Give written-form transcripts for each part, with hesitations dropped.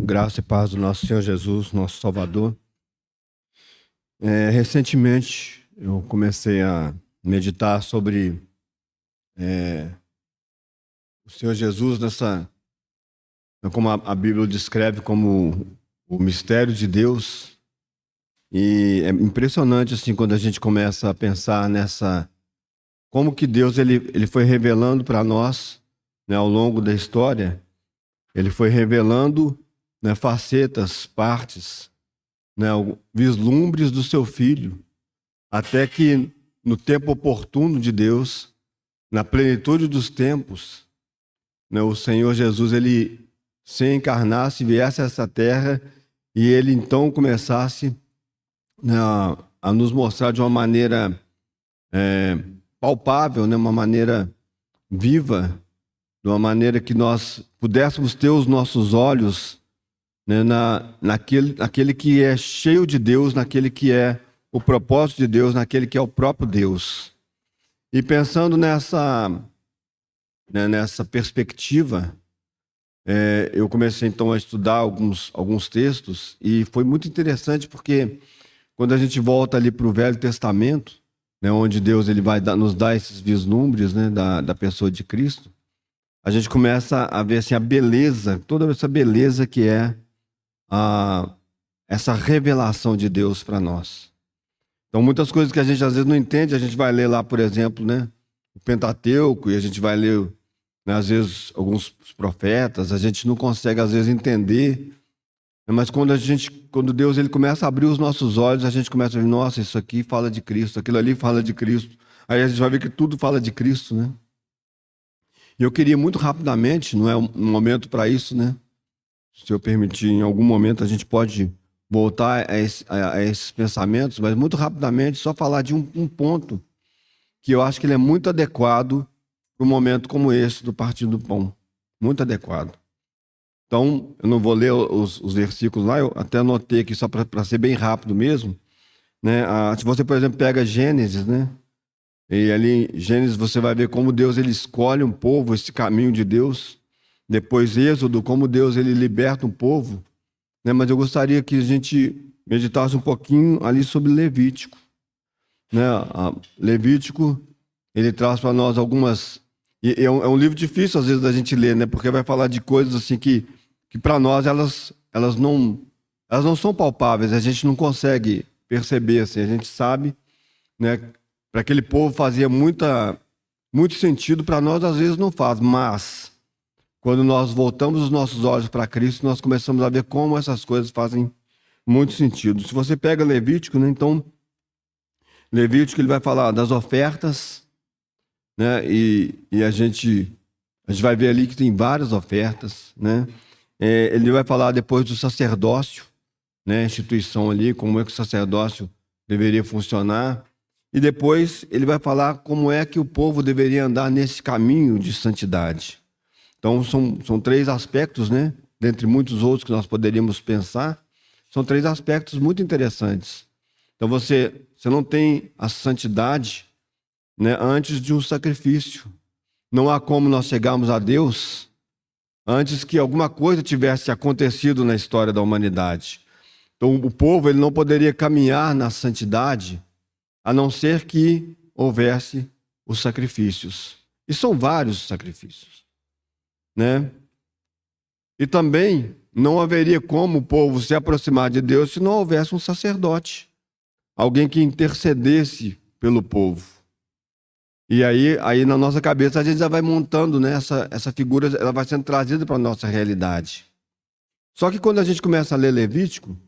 Graça e paz do nosso Senhor Jesus, nosso Salvador. Recentemente eu comecei a meditar sobre o Senhor Jesus como a Bíblia o descreve como o mistério de Deus. E é impressionante assim quando a gente começa a pensar como que Deus ele foi revelando para nós, né, ao longo da história. Ele foi revelando, né, facetas, partes, né, vislumbres do seu Filho, até que no tempo oportuno de Deus, na plenitude dos tempos, né, o Senhor Jesus ele se encarnasse, viesse a essa terra e ele então começasse, né, a nos mostrar de uma maneira palpável, né, uma maneira viva, de uma maneira que nós pudéssemos ter os nossos olhos, né, naquele que é cheio de Deus, naquele que é o propósito de Deus, naquele que é o próprio Deus. E pensando nessa perspectiva, eu comecei então a estudar alguns textos e foi muito interessante porque quando a gente volta ali para o Velho Testamento, né, onde Deus ele vai nos dar esses vislumbres, né, da pessoa de Cristo, a gente começa a ver assim, a beleza, toda essa beleza que é essa revelação de Deus para nós. Então, muitas coisas que a gente às vezes não entende, a gente vai ler lá, por exemplo, né, o Pentateuco, e a gente vai ler, né, às vezes, alguns profetas, a gente não consegue, às vezes, entender, né, mas quando Deus ele começa a abrir os nossos olhos, a gente começa a ver, nossa, isso aqui fala de Cristo, aquilo ali fala de Cristo. Aí a gente vai ver que tudo fala de Cristo, né? E eu queria muito rapidamente, não é um momento para isso, né? Se eu permitir, em algum momento a gente pode voltar a esses pensamentos, mas muito rapidamente só falar de um ponto que eu acho que ele é muito adequado para um momento como esse do Partido do Pão. Muito adequado. Então, eu não vou ler os versículos lá, eu até anotei aqui só para ser bem rápido mesmo, né? Se você, por exemplo, pega Gênesis, né? E ali em Gênesis você vai ver como Deus ele escolhe um povo, esse caminho de Deus. Depois Êxodo, como Deus ele liberta um povo, né? Mas eu gostaria que a gente meditasse um pouquinho ali sobre Levítico, né? Levítico, ele traz para nós algumas... E é um livro difícil às vezes da gente ler, né? Porque vai falar de coisas assim que para nós elas não são palpáveis, a gente não consegue perceber assim, a gente sabe, né? Para aquele povo fazia muito sentido, para nós às vezes não faz, mas quando nós voltamos os nossos olhos para Cristo, nós começamos a ver como essas coisas fazem muito sentido. Se você pega Levítico, né, então, Levítico ele vai falar das ofertas, né, e a gente vai ver ali que tem várias ofertas, né? Ele vai falar depois do sacerdócio, né, a instituição ali, como é que o sacerdócio deveria funcionar. E depois ele vai falar como é que o povo deveria andar nesse caminho de santidade. Então, são três aspectos, né? Dentre muitos outros que nós poderíamos pensar, são três aspectos muito interessantes. Então, você não tem a santidade, né, antes de um sacrifício. Não há como nós chegarmos a Deus antes que alguma coisa tivesse acontecido na história da humanidade. Então, o povo ele não poderia caminhar na santidade a não ser que houvesse os sacrifícios. E são vários sacrifícios, né? E também não haveria como o povo se aproximar de Deus se não houvesse um sacerdote, alguém que intercedesse pelo povo. E aí na nossa cabeça a gente já vai montando, né, essa figura, ela vai sendo trazida para a nossa realidade. Só que quando a gente começa a ler Levítico,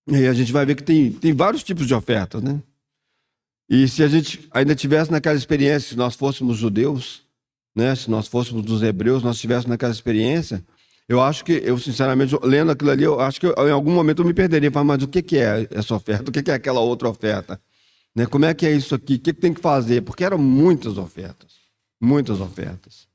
aí a gente vai ver que tem vários tipos de ofertas, né? E se a gente ainda tivesse naquela experiência, se nós fôssemos judeus, né, se nós fôssemos dos hebreus, nós tivéssemos naquela experiência, eu sinceramente, lendo aquilo ali, eu acho que em algum momento eu me perderia. Falar, mas o que é essa oferta? O que é aquela outra oferta? Né, como é que é isso aqui? O que tem que fazer? Porque eram muitas ofertas. Muitas ofertas.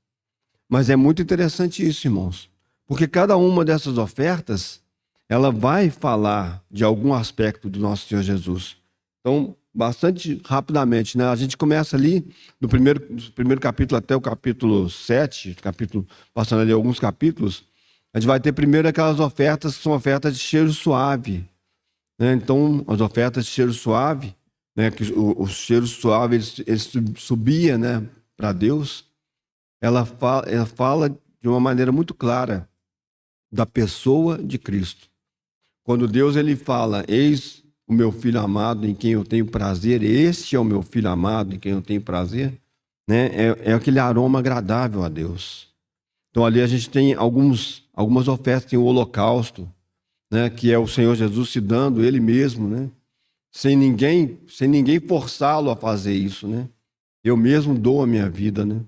Mas é muito interessante isso, irmãos. Porque cada uma dessas ofertas, ela vai falar de algum aspecto do nosso Senhor Jesus. Então, bastante rapidamente, né? A gente começa ali do primeiro capítulo até o capítulo 7, passando ali alguns capítulos, A gente vai ter primeiro aquelas ofertas que são ofertas de cheiro suave, né? Então, as ofertas de cheiro suave, né, que o cheiro suave ele subia, né, para Deus, ela fala de uma maneira muito clara da pessoa de Cristo. Quando Deus ele fala, eis o meu filho amado em quem eu tenho prazer, este é o meu filho amado em quem eu tenho prazer, né? É aquele aroma agradável a Deus. Então ali a gente tem algumas ofertas, tem o holocausto, né? Que é o Senhor Jesus se dando ele mesmo, né? Sem ninguém forçá-lo a fazer isso, né? Eu mesmo dou a minha vida, né?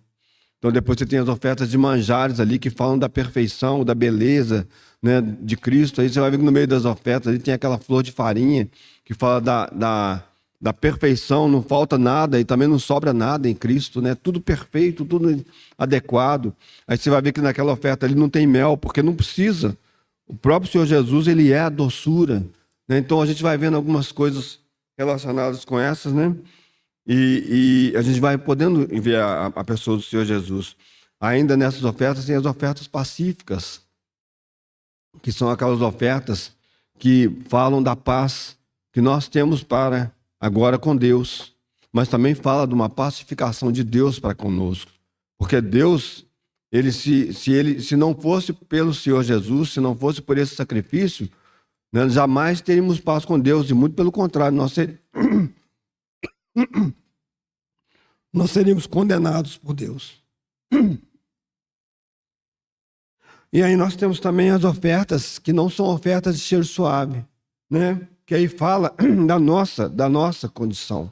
Então depois você tem as ofertas de manjares ali que falam da perfeição, da beleza, né, de Cristo. Aí você vai ver que no meio das ofertas ali tem aquela flor de farinha que fala da perfeição, não falta nada e também não sobra nada em Cristo, né? Tudo perfeito, tudo adequado. Aí você vai ver que naquela oferta ali não tem mel, porque não precisa. O próprio Senhor Jesus, ele é a doçura, né? Então a gente vai vendo algumas coisas relacionadas com essas, né? E a gente vai podendo ver a pessoa do Senhor Jesus. Ainda nessas ofertas tem as ofertas pacíficas, que são aquelas ofertas que falam da paz que nós temos para agora com Deus, mas também fala de uma pacificação de Deus para conosco. Porque Deus, ele se não fosse pelo Senhor Jesus, se não fosse por esse sacrifício, né, jamais teríamos paz com Deus, e muito pelo contrário, nós seríamos condenados por Deus. E aí nós temos também as ofertas que não são ofertas de cheiro suave, né? Que aí fala da nossa condição.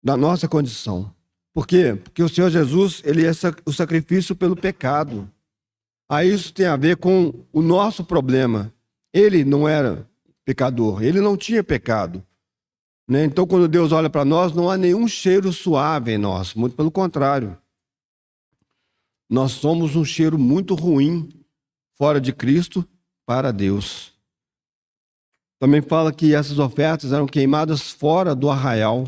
Da nossa condição. Por quê? Porque o Senhor Jesus, ele é o sacrifício pelo pecado. Aí isso tem a ver com o nosso problema. Ele não era pecador, ele não tinha pecado. Né? Então, quando Deus olha para nós, não há nenhum cheiro suave em nós, muito pelo contrário. Nós somos um cheiro muito ruim, fora de Cristo, para Deus. Também fala que essas ofertas eram queimadas fora do arraial,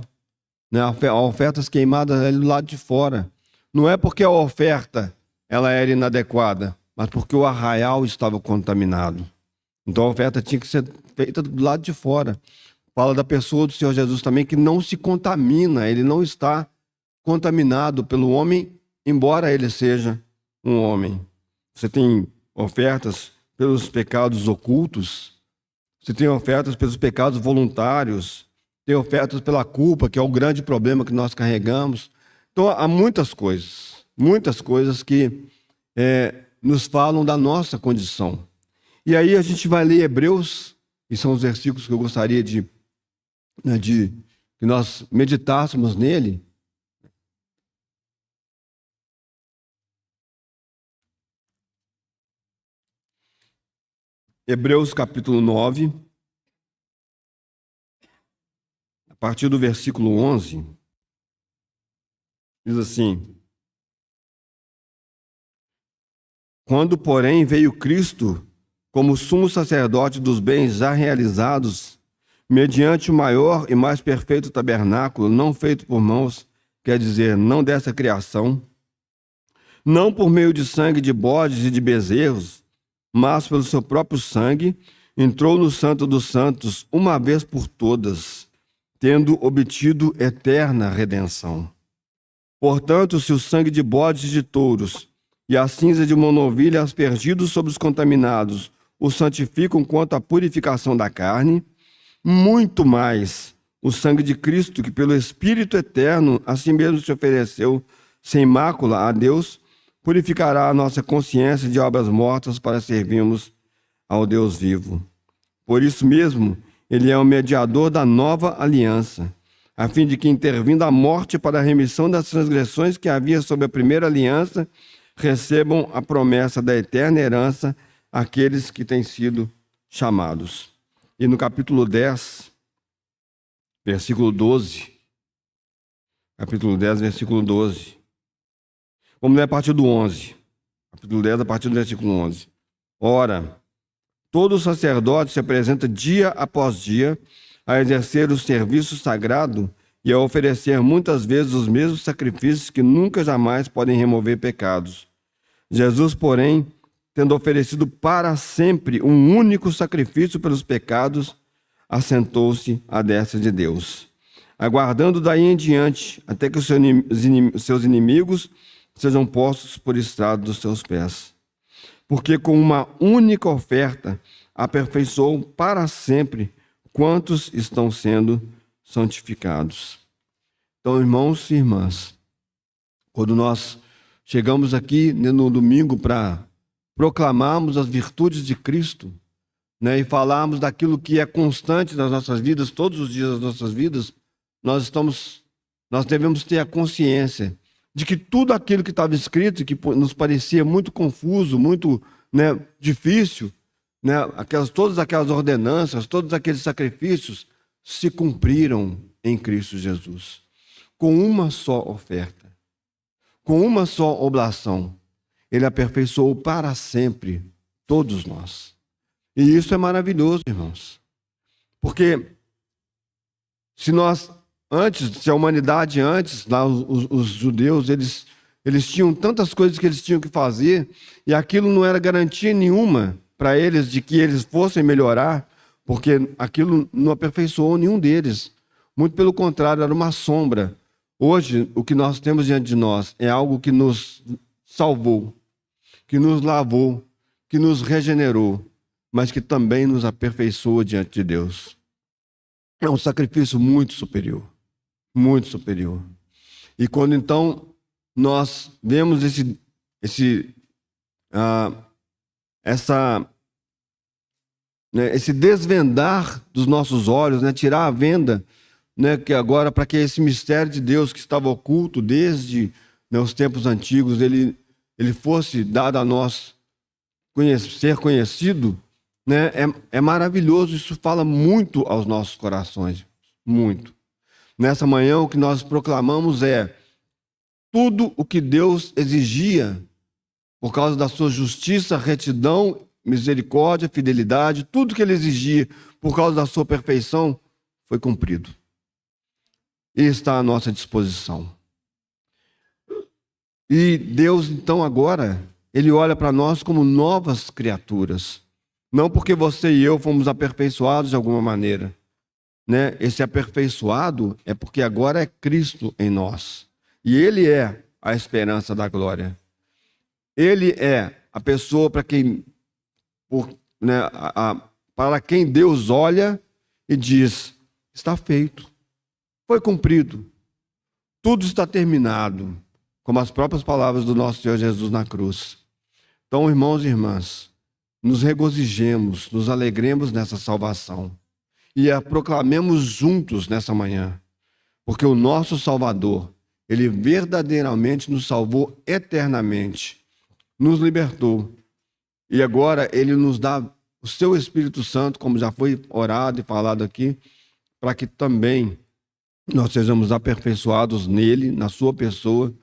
né? Ofertas queimadas ali do lado de fora. Não é porque a oferta ela era inadequada, mas porque o arraial estava contaminado. Então a oferta tinha que ser feita do lado de fora. Fala da pessoa do Senhor Jesus também, que não se contamina, ele não está contaminado pelo homem, embora ele seja um homem. Você tem ofertas pelos pecados ocultos, você tem ofertas pelos pecados voluntários, tem ofertas pela culpa, que é o grande problema que nós carregamos. Então há muitas coisas que nos falam da nossa condição. E aí a gente vai ler Hebreus, e são os versículos que eu gostaria de que nós meditássemos nele. Hebreus capítulo 9, a partir do versículo 11, diz assim: Quando, porém, veio Cristo como sumo sacerdote dos bens já realizados, mediante o maior e mais perfeito tabernáculo, não feito por mãos, quer dizer, não dessa criação, não por meio de sangue de bodes e de bezerros, mas pelo seu próprio sangue, entrou no Santo dos Santos uma vez por todas, tendo obtido eterna redenção. Portanto, se o sangue de bodes e de touros e a cinza de uma novilha aspergidos sobre os contaminados o santificam quanto à purificação da carne, muito mais o sangue de Cristo, que pelo Espírito eterno a si mesmo se ofereceu sem mácula a Deus, purificará a nossa consciência de obras mortas para servirmos ao Deus vivo. Por isso mesmo, ele é o mediador da nova aliança, a fim de que, intervindo a morte para a remissão das transgressões que havia sob a primeira aliança, recebam a promessa da eterna herança aqueles que têm sido chamados. E no capítulo 10, versículo 12, capítulo 10, versículo 12, vamos ler a partir do 11, capítulo 10, a partir do versículo 11. Ora, todo sacerdote se apresenta dia após dia a exercer o serviço sagrado e a oferecer muitas vezes os mesmos sacrifícios que nunca jamais podem remover pecados. Jesus, porém, tendo oferecido para sempre um único sacrifício pelos pecados, assentou-se à destra de Deus, aguardando daí em diante até que os seus inimigos sejam postos por estrado dos seus pés. Porque com uma única oferta aperfeiçoou para sempre quantos estão sendo santificados. Então, irmãos e irmãs, quando nós chegamos aqui no domingo para proclamarmos as virtudes de Cristo, né, e falarmos daquilo que é constante nas nossas vidas, todos os dias das nossas vidas, nós devemos ter a consciência de que tudo aquilo que estava escrito e que nos parecia muito confuso, muito, né, difícil, né, todas aquelas ordenanças, todos aqueles sacrifícios se cumpriram em Cristo Jesus, com uma só oferta, com uma só oblação. Ele aperfeiçoou para sempre todos nós. E isso é maravilhoso, irmãos. Porque se a humanidade antes, lá, os judeus, eles tinham tantas coisas que eles tinham que fazer, e aquilo não era garantia nenhuma para eles de que eles fossem melhorar, porque aquilo não aperfeiçoou nenhum deles. Muito pelo contrário, era uma sombra. Hoje, o que nós temos diante de nós é algo que nos salvou, que nos lavou, que nos regenerou, mas que também nos aperfeiçoa diante de Deus. É um sacrifício muito superior, muito superior. E quando então nós vemos esse desvendar dos nossos olhos, né, tirar a venda, né, que agora, para que esse mistério de Deus que estava oculto desde, né, os tempos antigos, ele fosse dado a nós ser conhecido, né, é maravilhoso. Isso fala muito aos nossos corações, muito. Nessa manhã o que nós proclamamos é tudo o que Deus exigia por causa da sua justiça, retidão, misericórdia, fidelidade, tudo que ele exigia por causa da sua perfeição foi cumprido e está à nossa disposição. E Deus então agora, ele olha para nós como novas criaturas. Não porque você e eu fomos aperfeiçoados de alguma maneira, né? Esse aperfeiçoado é porque agora é Cristo em nós. E ele é a esperança da glória. Ele é a pessoa para quem Deus olha e diz: está feito, foi cumprido, tudo está terminado, como as próprias palavras do nosso Senhor Jesus na cruz. Então, irmãos e irmãs, nos regozijemos, nos alegremos nessa salvação e a proclamemos juntos nessa manhã, porque o nosso Salvador, ele verdadeiramente nos salvou eternamente, nos libertou, e agora ele nos dá o seu Espírito Santo, como já foi orado e falado aqui, para que também nós sejamos aperfeiçoados nele, na sua pessoa,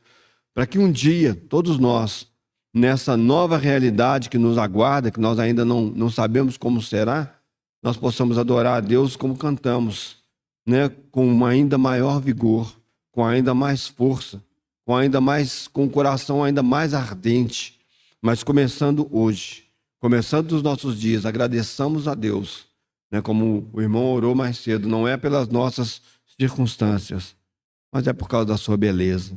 para que um dia, todos nós, nessa nova realidade que nos aguarda, que nós ainda não sabemos como será, nós possamos adorar a Deus como cantamos, né? Com ainda maior vigor, com ainda mais força, com o coração ainda mais ardente, mas começando hoje, começando os nossos dias, agradeçamos a Deus, né? Como o irmão orou mais cedo, não é pelas nossas circunstâncias, mas é por causa da sua beleza,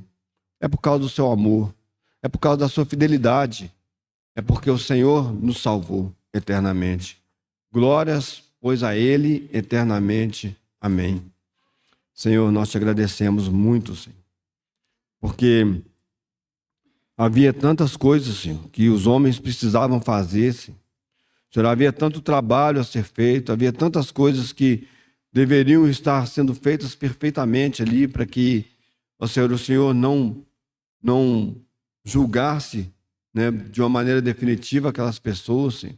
é por causa do seu amor, é por causa da sua fidelidade, é porque o Senhor nos salvou eternamente. Glórias, pois, a Ele eternamente. Amém. Senhor, nós te agradecemos muito, Senhor, porque havia tantas coisas, Senhor, que os homens precisavam fazer, Senhor. Senhor, havia tanto trabalho a ser feito, havia tantas coisas que deveriam estar sendo feitas perfeitamente ali para que, ó Senhor, o Senhor não julgasse, né, de uma maneira definitiva aquelas pessoas, Senhor.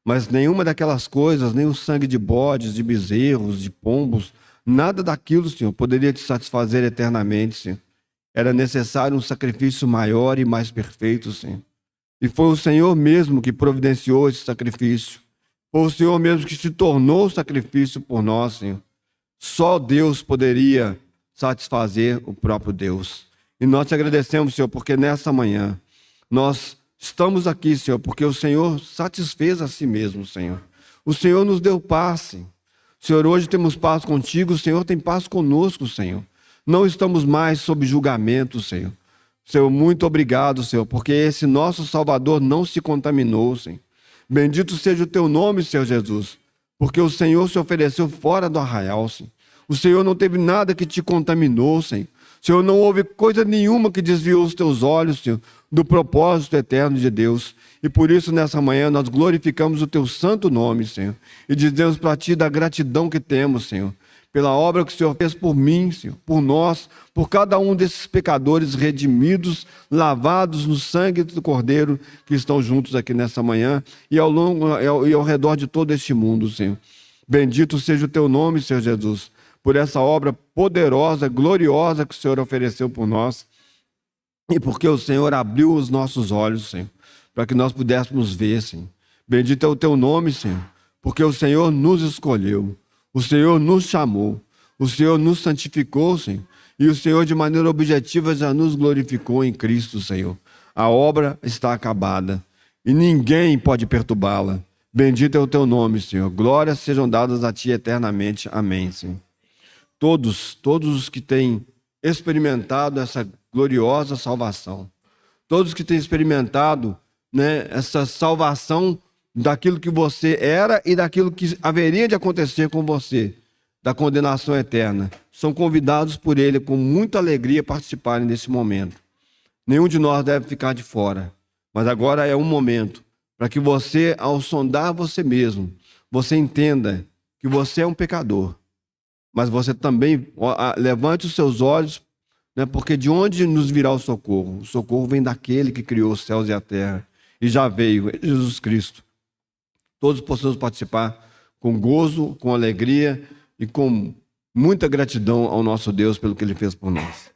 Mas nenhuma daquelas coisas, nem o sangue de bodes, de bezerros, de pombos, nada daquilo, Senhor, poderia te satisfazer eternamente, Senhor. Era necessário um sacrifício maior e mais perfeito, Senhor. E foi o Senhor mesmo que providenciou esse sacrifício. Foi o Senhor mesmo que se tornou sacrifício por nós, Senhor. Só Deus poderia satisfazer o próprio Deus. E nós te agradecemos, Senhor, porque nessa manhã nós Estamos aqui, Senhor, porque o Senhor satisfez a si mesmo, Senhor. O Senhor nos deu paz, Senhor. Senhor, hoje temos paz contigo, o Senhor tem paz conosco, Senhor. Não estamos mais sob julgamento, Senhor. Senhor, muito obrigado, Senhor, porque esse nosso Salvador não se contaminou, Senhor. Bendito seja o teu nome, Senhor Jesus, porque o Senhor se ofereceu fora do arraial, Senhor. O Senhor não teve nada que te contaminou, Senhor. Senhor, não houve coisa nenhuma que desviou os teus olhos, Senhor, do propósito eterno de Deus. E por isso, nessa manhã, nós glorificamos o teu santo nome, Senhor. E dizemos para ti da gratidão que temos, Senhor, pela obra que o Senhor fez por mim, Senhor, por nós, por cada um desses pecadores redimidos, lavados no sangue do Cordeiro, que estão juntos aqui nessa manhã e ao redor de todo este mundo, Senhor. Bendito seja o teu nome, Senhor Jesus, por essa obra poderosa, gloriosa que o Senhor ofereceu por nós. E porque o Senhor abriu os nossos olhos, Senhor, para que nós pudéssemos ver, Senhor. Bendito é o teu nome, Senhor, porque o Senhor nos escolheu, o Senhor nos chamou, o Senhor nos santificou, Senhor, e o Senhor de maneira objetiva já nos glorificou em Cristo, Senhor. A obra está acabada e ninguém pode perturbá-la. Bendito é o teu nome, Senhor. Glórias sejam dadas a ti eternamente. Amém, Senhor. Todos os que têm experimentado essa gloriosa salvação, todos que têm experimentado, né, essa salvação daquilo que você era e daquilo que haveria de acontecer com você, da condenação eterna, são convidados por Ele com muita alegria a participarem desse momento. Nenhum de nós deve ficar de fora, mas agora é um momento para que você, ao sondar você mesmo, você entenda que você é um pecador, mas você também levante os seus olhos, né, porque de onde nos virá o socorro? O socorro vem daquele que criou os céus e a terra, e já veio, Jesus Cristo. Todos possamos participar com gozo, com alegria e com muita gratidão ao nosso Deus pelo que Ele fez por nós.